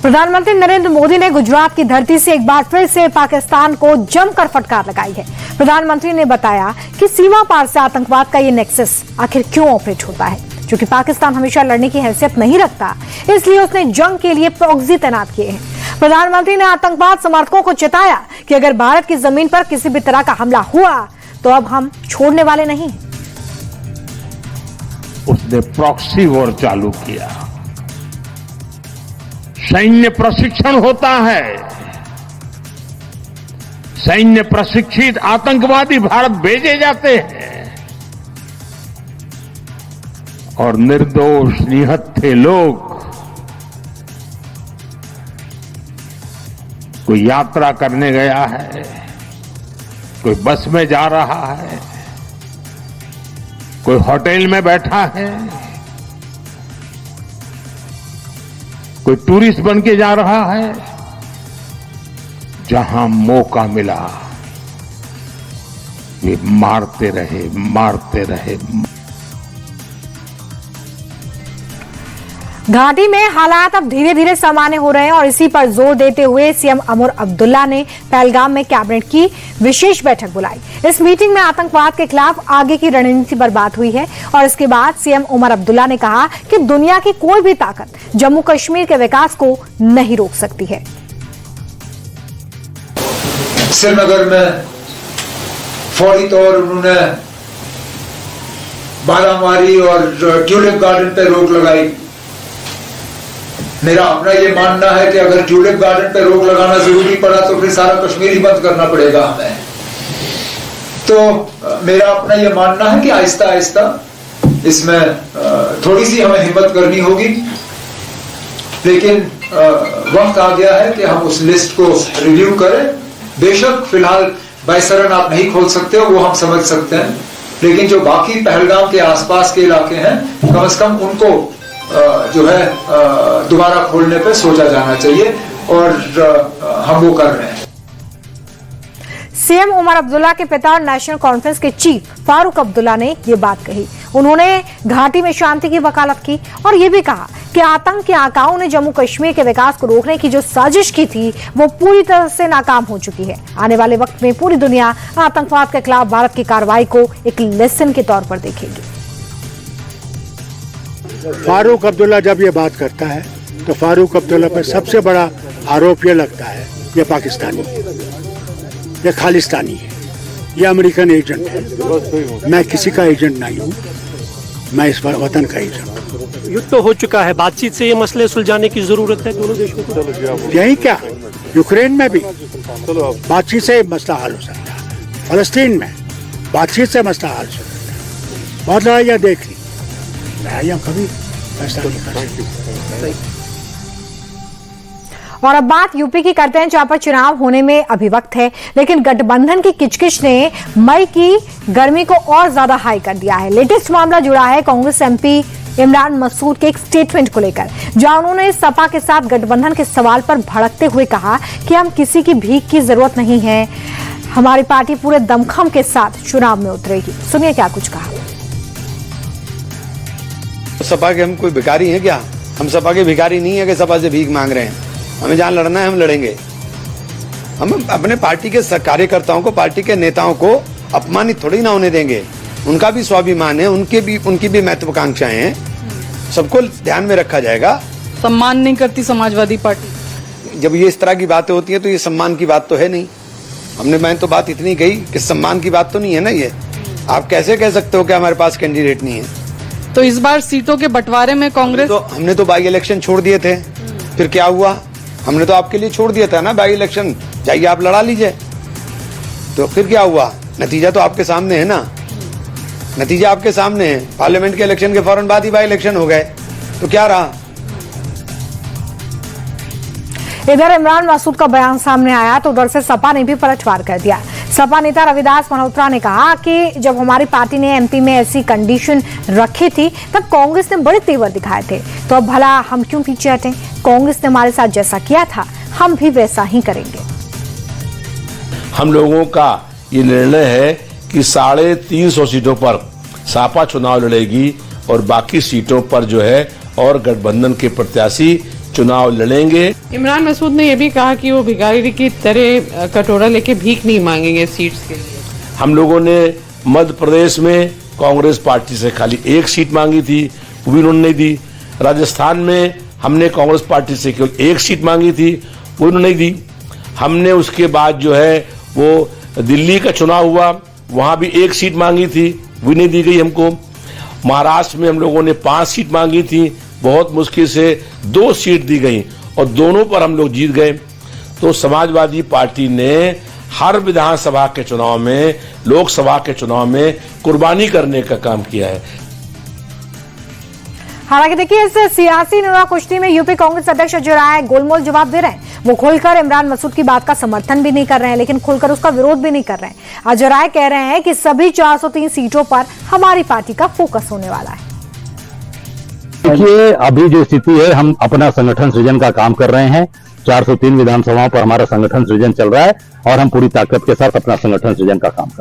प्रधानमंत्री नरेंद्र मोदी ने गुजरात की धरती से एक बार फिर से पाकिस्तान को जमकर फटकार लगाई है। प्रधानमंत्री ने बताया कि सीमा पार से आतंकवाद का ये नेक्सस आखिर क्यों ऑपरेट होता है। क्योंकि पाकिस्तान हमेशा लड़ने की हैसियत नहीं रखता, इसलिए उसने जंग के लिए प्रॉक्सी तैनात किए हैं। प्रधानमंत्री ने आतंकवाद समर्थकों को चेताया कि अगर भारत की जमीन पर किसी भी तरह का हमला हुआ तो अब हम छोड़ने वाले नहीं हैं। उसने प्रॉक्सी वॉर चालू किया। सैन्य प्रशिक्षण होता है, सैन्य प्रशिक्षित आतंकवादी भारत भेजे जाते हैं और निर्दोष निहत्थे लोग कोई यात्रा करने गया है, कोई बस में जा रहा है, कोई होटल में बैठा है, कोई टूरिस्ट बन के जा रहा है, जहां मौका मिला वे मारते रहे। घाटी में हालात अब धीरे धीरे सामान्य हो रहे हैं और इसी पर जोर देते हुए सीएम उमर अब्दुल्ला ने पहलगाम में कैबिनेट की विशेष बैठक बुलाई। इस मीटिंग में आतंकवाद के खिलाफ आगे की रणनीति पर बात हुई है और इसके बाद सीएम उमर अब्दुल्ला ने कहा कि दुनिया की कोई भी ताकत जम्मू कश्मीर के विकास को नहीं रोक सकती है। श्रीनगर में फौरी तौर उन्होंने बारामारी और ट्यूलिप गार्डन पे रोक लगाई। मेरा अपना ये मानना है कि अगर ट्यूलिप गार्डन पे रोक लगाना जरूरी पड़ा तो फिर सारा कश्मीर ही बंद करना पड़ेगा हमें। तो मेरा अपना ये मानना है कि आहिस्ता आहिस्ता इसमें थोड़ी सी हमें हिम्मत करनी होगी, लेकिन वक्त आ गया है कि हम उस लिस्ट को रिव्यू करें। बेशक फिलहाल बायसरन आप नहीं खोल सकते हो, वो हम समझ सकते हैं, लेकिन जो बाकी पहलगाम के आसपास के इलाके हैं कम से कम उनको जो है दोबारा खोलने पे सोचा जाना चाहिए और हम वो कर रहे हैं। सीएम उमर अब्दुल्ला के पिता और नेशनल कॉन्फ्रेंस के चीफ फारूक अब्दुल्ला ने ये बात कही। उन्होंने घाटी में शांति की वकालत की और ये भी कहा कि आतंक के आकाओं ने जम्मू कश्मीर के विकास को रोकने की जो साजिश की थी वो पूरी तरह से नाकाम हो चुकी है। आने वाले वक्त में पूरी दुनिया आतंकवाद के खिलाफ भारत की कार्रवाई को एक लेसन के तौर पर देखेगी। फारूक अब्दुल्ला जब ये बात करता है तो फारूक अब्दुल्ला पर सबसे बड़ा आरोप ये लगता है ये पाकिस्तानी है, ये खालिस्तानी है, ये अमेरिकन एजेंट है। मैं किसी का एजेंट नहीं हूँ, मैं इस वतन का एजेंट हूँ। युद्ध तो हो चुका है, बातचीत से ये मसले सुलझाने की जरूरत है दोनों देशों को। यही क्या, यूक्रेन में भी बातचीत से मसला हल हो सकता है, फलस्तीन में बातचीत से मसला हल हो सकता है। बहुत लड़ाइयाँ देख ली, लड़ाइयाँ कभी फैसला नहीं कर सकती। और अब बात यूपी की करते हैं, जहां पर चुनाव होने में अभी वक्त है, लेकिन गठबंधन की किचकिच ने मई की गर्मी को और ज्यादा हाई कर दिया है। लेटेस्ट मामला जुड़ा है कांग्रेस एमपी इमरान मसूद के एक स्टेटमेंट को लेकर, जहां उन्होंने सपा के साथ गठबंधन के सवाल पर भड़कते हुए कहा कि हम किसी की भीख की जरूरत नहीं है, हमारी पार्टी पूरे दमखम के साथ चुनाव में उतरेगी। सुनिए क्या कुछ कहा। सपा के हम कोई भिखारी हैं क्या? हम सपा के भिखारी नहीं है कि सपा से भीख मांग रहे हैं। हमें जहां लड़ना है हम लड़ेंगे। हम अपने पार्टी के कार्यकर्ताओं को, पार्टी के नेताओं को अपमानित थोड़ी ना होने देंगे। उनका भी स्वाभिमान है, उनकी भी महत्वाकांक्षाएं हैं, सबको ध्यान में रखा जाएगा। सम्मान नहीं करती समाजवादी पार्टी। जब ये इस तरह की बातें होती है तो ये सम्मान की बात तो है नहीं। मैं तो बात इतनी कही कि सम्मान की बात तो नहीं है ना। ये आप कैसे कह सकते हो कि हमारे पास कैंडिडेट नहीं है? तो इस बार सीटों के बंटवारे में कांग्रेस हमने तो बाई इलेक्शन छोड़ दिए थे, फिर क्या हुआ? हमने तो आपके लिए छोड़ दिया था ना बाई इलेक्शन, जाइए आप लड़ा लीजिए। तो फिर क्या हुआ? नतीजा तो आपके सामने है ना, नतीजा आपके सामने है। पार्लियामेंट के इलेक्शन के फौरन बाद ही बाई इलेक्शन हो गए, तो क्या रहा? इधर इमरान मसूद का बयान सामने आया तो उधर से सपा ने भी पलटवार कर दिया। सपा नेता रविदास मल्होत्रा ने कहा कि जब हमारी पार्टी ने एमपी में ऐसी कंडीशन रखी थी तब कांग्रेस ने बड़े तेवर दिखाए थे, तो अब भला हम क्यों पीछे हटें? कांग्रेस ने हमारे साथ जैसा किया था हम भी वैसा ही करेंगे। हम लोगों का ये निर्णय है कि 350 सीटों पर सपा चुनाव लड़ेगी और बाकी सीटों पर जो है और गठबंधन के प्रत्याशी चुनाव लड़ेंगे। इमरान मसूद ने यह भी कहा कि वो भिखारी की तरह कटोरा लेके भीख नहीं मांगेंगे सीट्स के लिए। हम लोगों ने मध्य प्रदेश में कांग्रेस पार्टी से खाली 1 सीट मांगी थी, वो भी उन्होंने नहीं दी। राजस्थान में हमने कांग्रेस पार्टी से केवल 1 सीट मांगी थी, वो उन्होंने नहीं दी। हमने उसके बाद जो है वो दिल्ली का चुनाव हुआ, वहां भी 1 सीट मांगी थी, वो नहीं दी गई हमको। महाराष्ट्र में हम लोगों ने 5 सीट मांगी थी, बहुत मुश्किल से 2 सीट दी गई और दोनों पर हम लोग जीत गए। तो समाजवादी पार्टी ने हर विधानसभा के चुनाव में, लोकसभा के चुनाव में कुर्बानी करने का काम किया है। हालांकि देखिए, इस सियासी नुरा कुश्ती में यूपी कांग्रेस अध्यक्ष अजय राय गोलमोल जवाब दे रहे हैं। वो खुलकर इमरान मसूद की बात का समर्थन भी नहीं कर रहे हैं, लेकिन खुलकर उसका विरोध भी नहीं कर रहे हैं। अजय राय कह रहे हैं कि सभी 403 सीटों पर हमारी पार्टी का फोकस होने वाला है। देखिए, अभी जो स्थिति है, हम अपना संगठन सृजन का काम कर रहे हैं। 403 विधानसभाओं पर हमारा संगठन सृजन चल रहा है और हम पूरी ताकत के साथ अपना संगठन सृजन का काम कर रहे हैं।